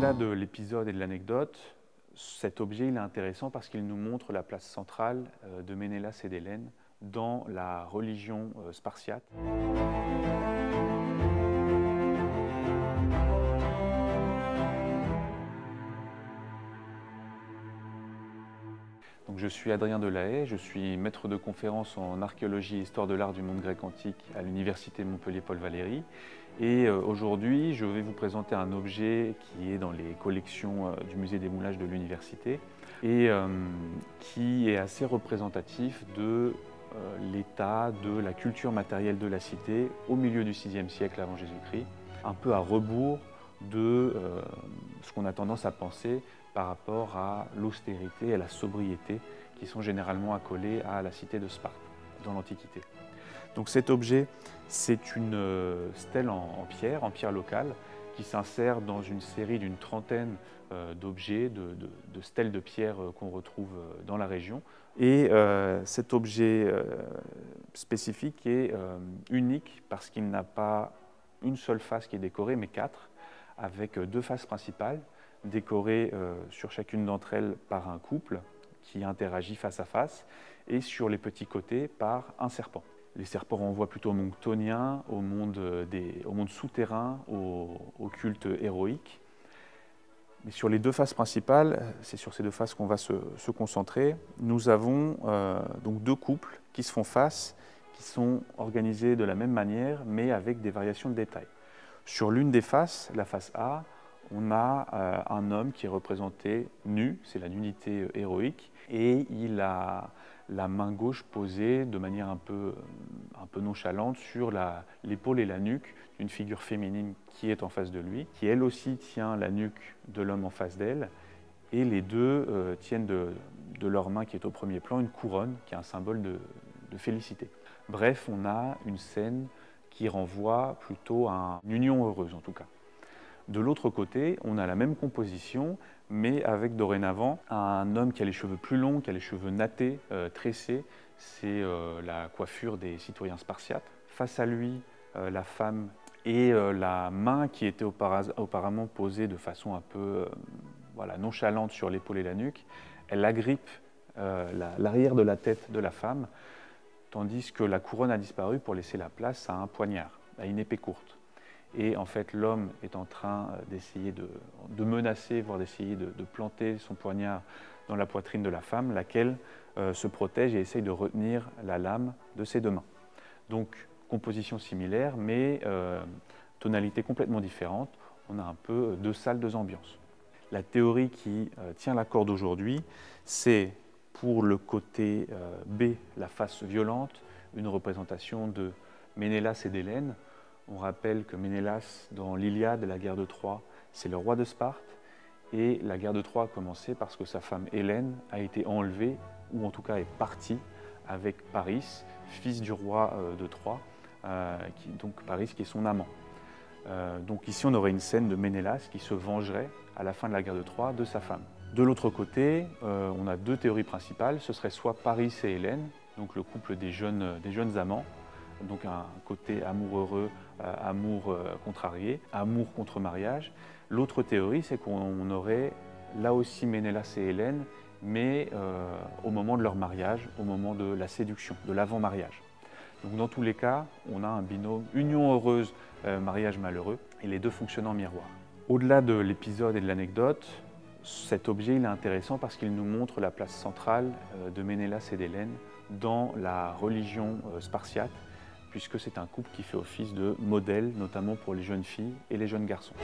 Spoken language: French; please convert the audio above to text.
Au-delà de l'épisode et de l'anecdote, cet objet il est intéressant parce qu'il nous montre la place centrale de Ménélas et d'Hélène dans la religion spartiate. Donc, je suis Adrien Delahaye, je suis maître de conférence en archéologie et histoire de l'art du monde grec antique à l'université Montpellier-Paul Valéry. Et aujourd'hui, je vais vous présenter un objet qui est dans les collections du musée des moulages de l'université et qui est assez représentatif de l'état de la culture matérielle de la cité au milieu du VIe siècle avant Jésus-Christ, un peu à rebours de ce qu'on a tendance à penser par rapport à l'austérité et à la sobriété qui sont généralement accolées à la cité de Sparte dans l'Antiquité. Donc cet objet, c'est une stèle en pierre locale, qui s'insère dans une série d'une trentaine d'objets, de stèles de pierre qu'on retrouve dans la région. Et cet objet spécifique est unique parce qu'il n'a pas une seule face qui est décorée, mais quatre, avec deux faces principales, décorées sur chacune d'entre elles par un couple qui interagit face à face, et sur les petits côtés par un serpent. Les serpents renvoient plutôt au monde chthonien, au monde souterrain, au culte héroïque. Mais sur les deux faces principales, c'est sur ces deux faces qu'on va se concentrer, nous avons donc deux couples qui se font face, qui sont organisés de la même manière, mais avec des variations de détails. Sur l'une des faces, la face A, on a un homme qui est représenté nu, c'est la nudité héroïque, et il a la main gauche posée de manière un peu nonchalante sur l'épaule et la nuque d'une figure féminine qui est en face de lui, qui elle aussi tient la nuque de l'homme en face d'elle, et les deux tiennent de leur main qui est au premier plan une couronne qui est un symbole de félicité. Bref, on a une scène qui renvoie plutôt à une union heureuse en tout cas. De l'autre côté, on a la même composition, mais avec dorénavant un homme qui a les cheveux plus longs, qui a les cheveux nattés, tressés. C'est la coiffure des citoyens spartiates. Face à lui, la femme et la main qui était auparavant posée de façon un peu nonchalante sur l'épaule et la nuque. Elle agrippe l'arrière de la tête de la femme, tandis que la couronne a disparu pour laisser la place à un poignard, à une épée courte. Et en fait, l'homme est en train d'essayer de menacer, voire d'essayer de planter son poignard dans la poitrine de la femme, laquelle se protège et essaye de retenir la lame de ses deux mains. Donc, composition similaire, mais tonalité complètement différente. On a un peu deux salles, deux ambiances. La théorie qui tient la corde aujourd'hui, c'est pour le côté B, la face violente, une représentation de Ménélas et d'Hélène. On rappelle que Ménélas, dans l'Iliade, la guerre de Troie, c'est le roi de Sparte. Et la guerre de Troie a commencé parce que sa femme Hélène a été enlevée, ou en tout cas est partie avec Paris, fils du roi de Troie, donc Paris qui est son amant. Donc ici on aurait une scène de Ménélas qui se vengerait à la fin de la guerre de Troie de sa femme. De l'autre côté, on a deux théories principales, ce serait soit Paris et Hélène, donc le couple des jeunes amants, donc un côté amour heureux, amour contrarié, amour contre mariage. L'autre théorie, c'est qu'on aurait là aussi Ménélas et Hélène, mais au moment de leur mariage, au moment de la séduction, de l'avant-mariage. Donc dans tous les cas, on a un binôme union heureuse, mariage malheureux, et les deux fonctionnent en miroir. Au-delà de l'épisode et de l'anecdote, cet objet il est intéressant parce qu'il nous montre la place centrale de Ménélas et d'Hélène dans la religion spartiate, puisque c'est un couple qui fait office de modèle, notamment pour les jeunes filles et les jeunes garçons.